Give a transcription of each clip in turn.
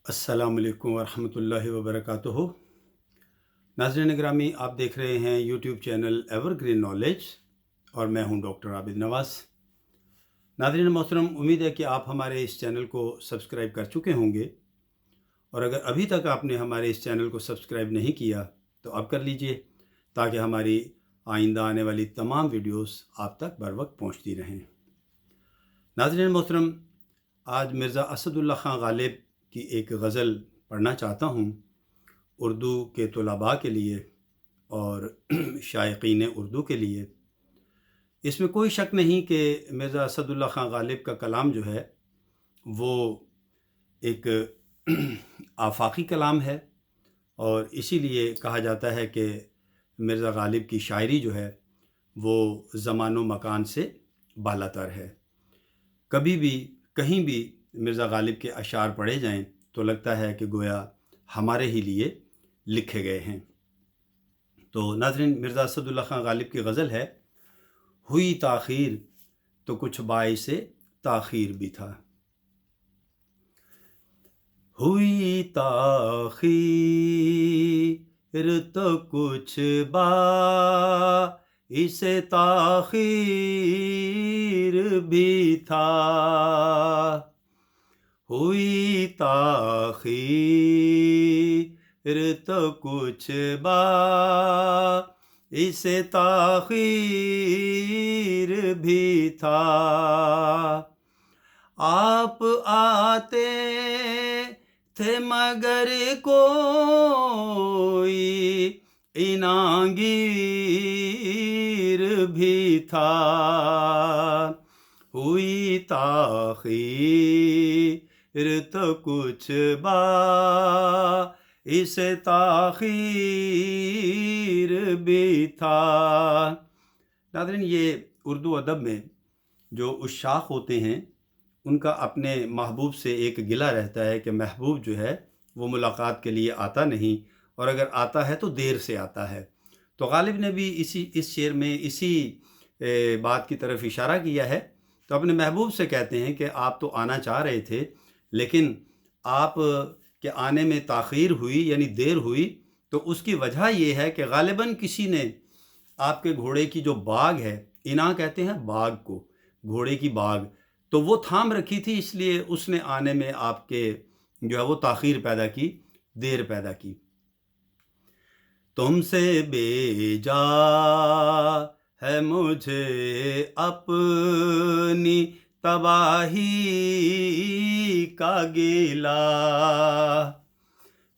السلام علیکم ورحمۃ اللہ وبرکاتہ۔ ناظرین گرامی، آپ دیکھ رہے ہیں YouTube channel ever green knowledge اور میں ہوں ڈاکٹر عابد نواز۔ ناظرین محترم، امید ہے کہ آپ ہمارے اس چینل کو سبسکرائب کر چکے ہوں گے، اور اگر ابھی تک آپ نے ہمارے اس چینل کو سبسکرائب نہیں کیا تو اب کر لیجئے، تاکہ ہماری آئندہ آنے والی تمام ویڈیوز آپ تک بر وقت پہنچتی رہیں۔ ناظرین محترم، آج مرزا اسد اللہ خان غالب کی ایک غزل پڑھنا چاہتا ہوں اردو کے طلباء کے لیے اور شائقین اردو کے لیے۔ اس میں کوئی شک نہیں کہ مرزا اسد اللہ خان غالب کا کلام جو ہے وہ ایک آفاقی کلام ہے، اور اسی لیے کہا جاتا ہے کہ مرزا غالب کی شاعری جو ہے وہ زمان و مکان سے بالاتر ہے۔ کبھی بھی کہیں بھی مرزا غالب کے اشعار پڑھے جائیں تو لگتا ہے کہ گویا ہمارے ہی لیے لکھے گئے ہیں۔ تو ناظرین، مرزا اسد اللہ خان غالب کی غزل ہے، ہوئی تاخیر تو کچھ باعث تاخیر بھی تھا۔ ہوئی تاخیر تو کچھ باعث تاخیر بھی تھا۔ ہوئی تاخیر تو کچھ باعث تاخیر بھی تھا۔ آپ آتے تھے مگر کوئی عناگیر بھی تھا۔ ہوئی تاخیر تو کچھ باعث تاخیر بھی تھا۔ ناظرین، یہ اردو ادب میں جو عشاق ہوتے ہیں ان کا اپنے محبوب سے ایک گلہ رہتا ہے کہ محبوب جو ہے وہ ملاقات کے لیے آتا نہیں، اور اگر آتا ہے تو دیر سے آتا ہے۔ تو غالب نے بھی اس شعر میں اسی بات کی طرف اشارہ کیا ہے۔ تو اپنے محبوب سے کہتے ہیں کہ آپ تو آنا چاہ رہے تھے، لیکن آپ کے آنے میں تاخیر ہوئی، یعنی دیر ہوئی، تو اس کی وجہ یہ ہے کہ غالباً کسی نے آپ کے گھوڑے کی جو باگ ہے، انا کہتے ہیں باگ کو، گھوڑے کی باگ، تو وہ تھام رکھی تھی، اس لیے اس نے آنے میں آپ کے جو ہے وہ تاخیر پیدا کی، دیر پیدا کی۔ تم سے بیجا ہے مجھے اپنی تباہی کا گیلا،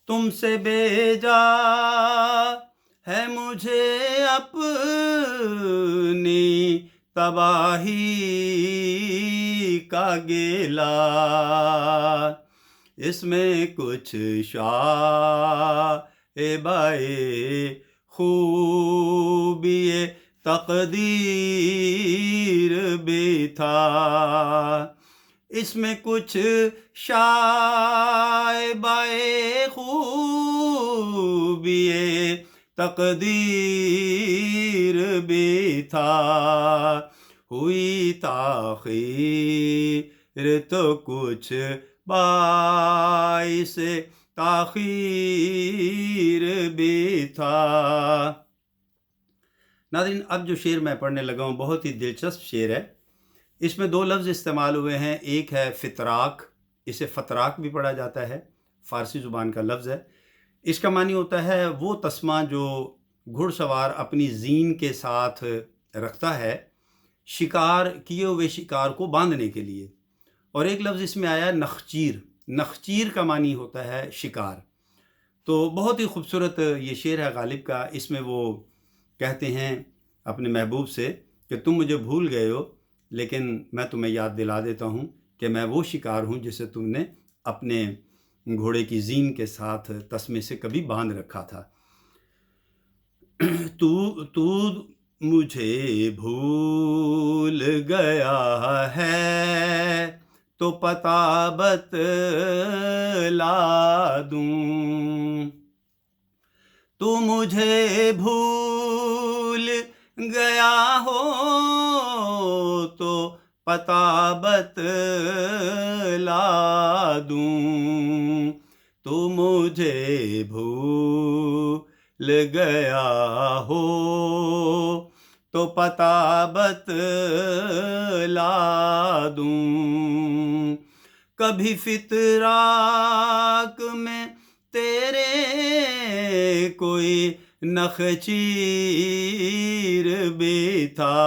تم سے بیجا ہے مجھے اپنی تباہی کا گیلا، اس میں کچھ شائبۂ خوبی تقدیر بھی تھا۔ اس میں کچھ شائبۂ خوبی تقدیر بھی تھا۔ ہوئی تاخیر تو کچھ باعث تاخیر بھی تھا۔ ناظرین، اب جو شعر میں پڑھنے لگا ہوں بہت ہی دلچسپ شعر ہے۔ اس میں دو لفظ استعمال ہوئے ہیں، ایک ہے فتراک، اسے فتراک بھی پڑھا جاتا ہے، فارسی زبان کا لفظ ہے۔ اس کا معنی ہوتا ہے وہ تسمہ جو گھڑ سوار اپنی زین کے ساتھ رکھتا ہے شکار کیے ہوئے شکار کو باندھنے کے لیے۔ اور ایک لفظ اس میں آیا نخچیر، نخچیر کا معنی ہوتا ہے شکار۔ تو بہت ہی خوبصورت یہ شعر ہے غالب کا۔ اس میں وہ کہتے ہیں اپنے محبوب سے کہ تم مجھے بھول گئے ہو، لیکن میں تمہیں یاد دلا دیتا ہوں کہ میں وہ شکار ہوں جسے تم نے اپنے گھوڑے کی زین کے ساتھ تسمے سے کبھی باندھ رکھا تھا۔ تو مجھے بھول گیا ہے تو پتہ بتلا دوں، تو مجھے بھول گیا ہو تو پتہ بتلا دوں، تو مجھے بھول گیا ہو تو پتہ بتلا دوں، کبھی فتراق میں تیرے کوئی نخچیر بھی تھا،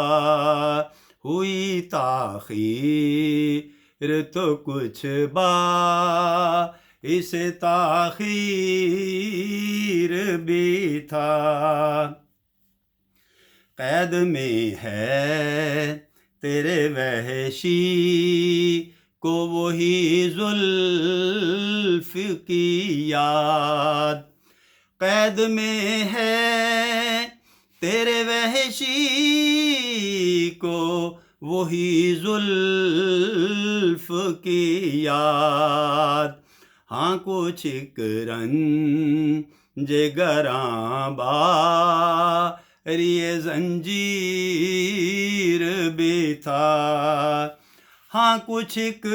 ہوئی تاخیر تو کچھ باعث تاخیر بھی تھا، قید میں ہے تیرے وحشی کو وہی زلف کی یاد، قید میں ہے تیرے وحشی کو وہی زلف کی یاد، ہاں کچھ ایک رنج گراں باری زنجیر بھی تھا، ہاں کچھ ایک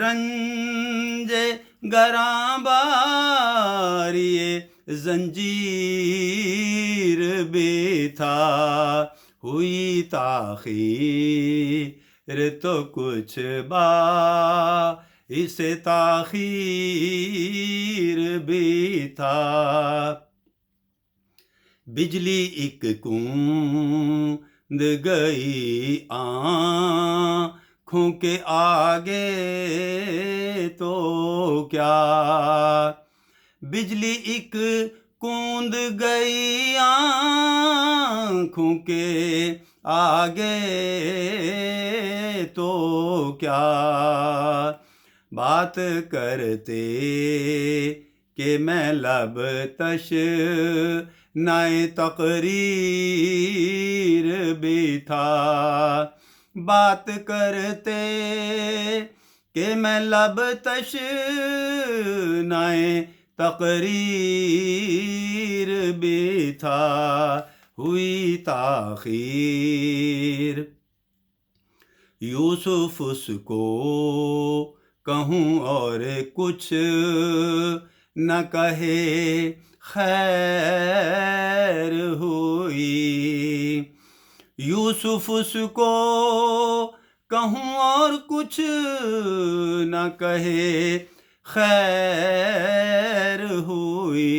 رنج گراں باری زنجیر بھی تھا، ہوئی تاخیر تو کچھ باعث تاخیر بھی تھا، بجلی ایک کوند گئی آنکھوں کے آگے تو کیا، بجلی ایک کوند گئی آنکھوں کے آگے تو کیا، بات کرتے کہ میں لب تشنہ تقریر بھی تھا، بات کرتے کہ میں لب تشنہ تقریر بھی تھا، ہوئی تاخیر، یوسف اس کو کہوں اور کچھ نہ کہے خیر ہوئی، یوسف اس کو کہوں اور کچھ نہ کہے خیر ہوئی،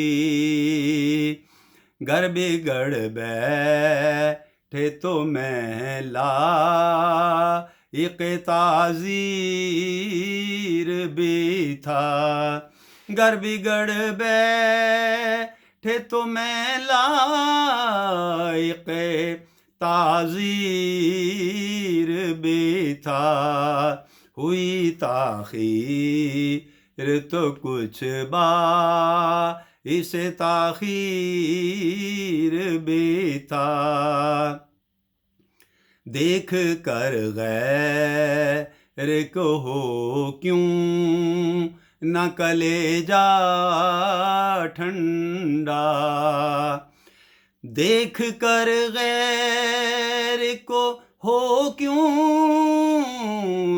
گر بگڑ بیٹھے تو میں لائق تعزیر بھی تھا، گر بگڑ بیٹھے تو میں لائق تعزیر بھی تھا، ہوئی تاخیر تو کچھ باعث تاخیر بھی تھا، دیکھ کر غیر کو ہو کیوں نہ کلیجہ ٹھنڈا، دیکھ کر غیر کو ہو کیوں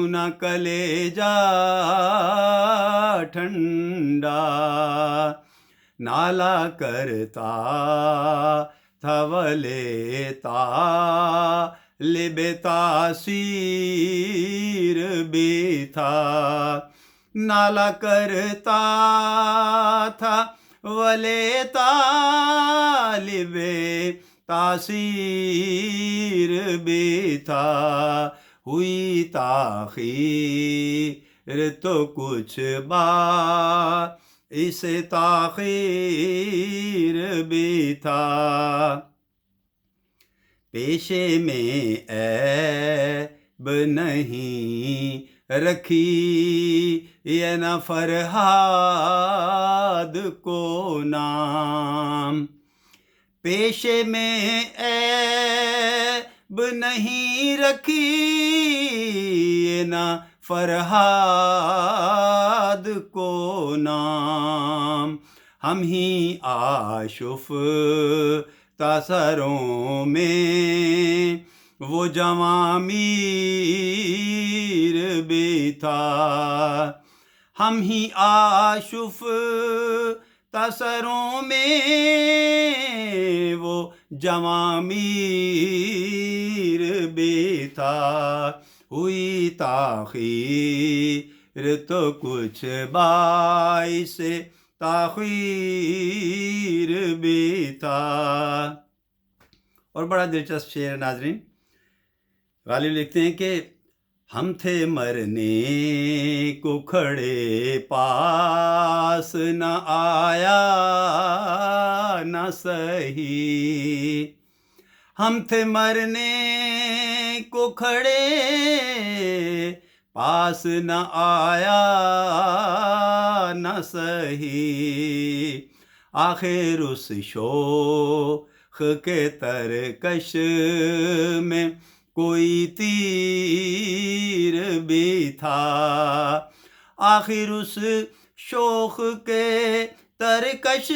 نہ کلیجہ ٹھنڈا، نالا کرتا تھا ولے طالب تاثیر بھی تھا، نالا کرتا تھا ولے طالب تاثیر بھی تھا، ہوئی تاخیر تو کچھ باعث تاخیر بھی تھا، پیشے میں عیب نہیں رکھی یہ نہ فرہاد کو نام، پیشے میں عیب نہیں رکھی یہ نہ فرہاد کو نام، ہم ہی آشفتہ سروں میں وہ جواں میر بھی تھا، ہم ہی آشف تسروں میں وہ جواں میر بے تھا، ہوئی تاخیر تو کچھ باعث تاخیر بھی تھا۔ اور بڑا دلچسپ شعر ہے ناظرین، غالب لکھتے ہیں کہ ہم تھے مرنے کو کھڑے، پاس نہ آیا نہ سہی، ہم تھے مرنے کو کھڑے، پاس نہ آیا نہ سہی، آخر اس شوق کے ترکش میں کوئی تیر بھی تھا، آخر اس شوق کے ترکش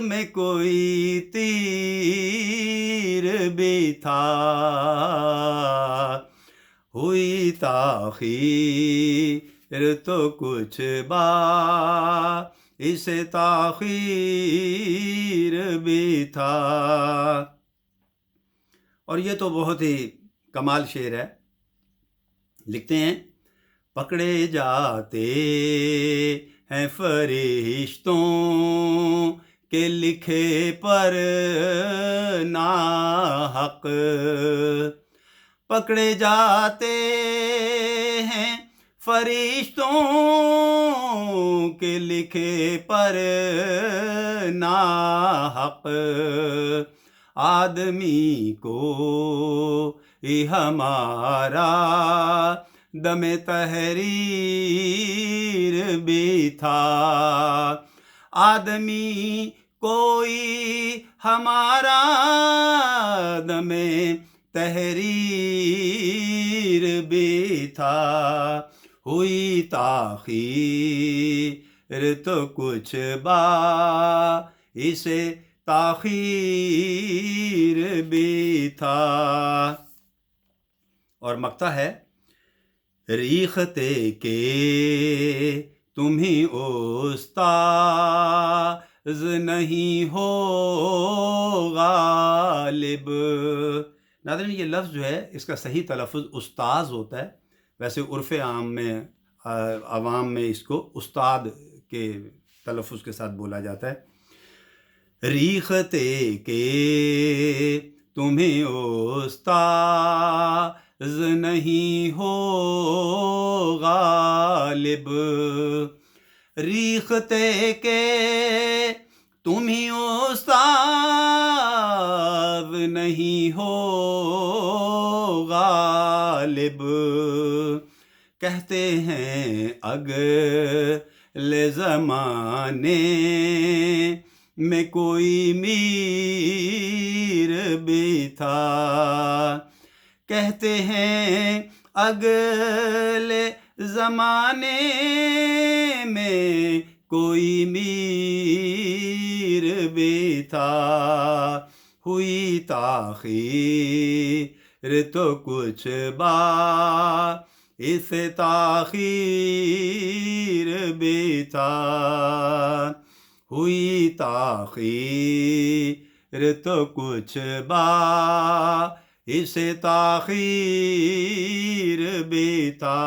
میں کوئی تیر بھی تھا، ہوئی تاخیر تو کچھ باعث تاخیر بھی تھا۔ اور یہ تو بہت ہی کمال شعر ہے، لکھتے ہیں پکڑے جاتے ہیں فرشتوں کے لکھے پر ناحق، پکڑے جاتے ہیں فرشتوں کے لکھے پر ناحق، آدمی کو ہمارا دم تحریر بھی تھا، آدمی کوئی ہمارا دم تحریر بھی تھا، ہوئی تاخیر تو کچھ باعث تاخیر بھی تھا۔ اور مقطع ہے ریختہ کہ تمہیں استاذ نہیں ہو غالب، ناظرین یہ لفظ جو ہے اس کا صحیح تلفظ استاذ ہوتا ہے، ویسے عرف عام میں عوام میں اس کو استاد کے تلفظ کے ساتھ بولا جاتا ہے۔ ریختہ کہ تمہیں استاذ نہیں ہو غالب، ریختہ کہ تمہیں استاذ نہیں ہو غالب، کہتے ہیں اگلے زمانے میں کوئی میر بھی تھا، کہتے ہیں اگلے زمانے میں کوئی میر بھی تھا، ہوئی تاخیر تو کچھ باعث تاخیر بھی تھا، ہوئی تاخیر تو کچھ باعث تاخیر بھی تھا،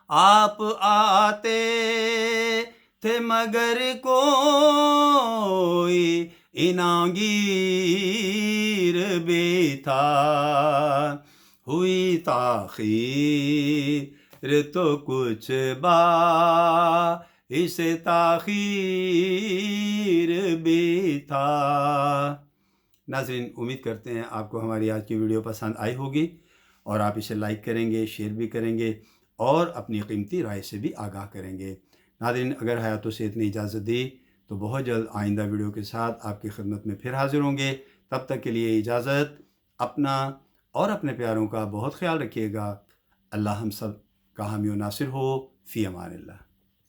آپ آتے تھے مگر کوئی عناگیر بھی تھا، ہوئی تاخیر تو کچھ باعث تاخیر بھی تھا۔ ناظرین امید کرتے ہیں آپ کو ہماری آج کی ویڈیو پسند آئی ہوگی اور آپ اسے لائک کریں گے، شیئر بھی کریں گے اور اپنی قیمتی رائے سے بھی آگاہ کریں گے۔ ناظرین اگر حیات و صحت نے اجازت دی تو بہت جلد آئندہ ویڈیو کے ساتھ آپ کی خدمت میں پھر حاضر ہوں گے، تب تک کے لیے اجازت، اپنا اور اپنے پیاروں کا بہت خیال رکھیے گا۔ اللہ ہم سب کا حامی و ناصر ہو، فی امان اللہ۔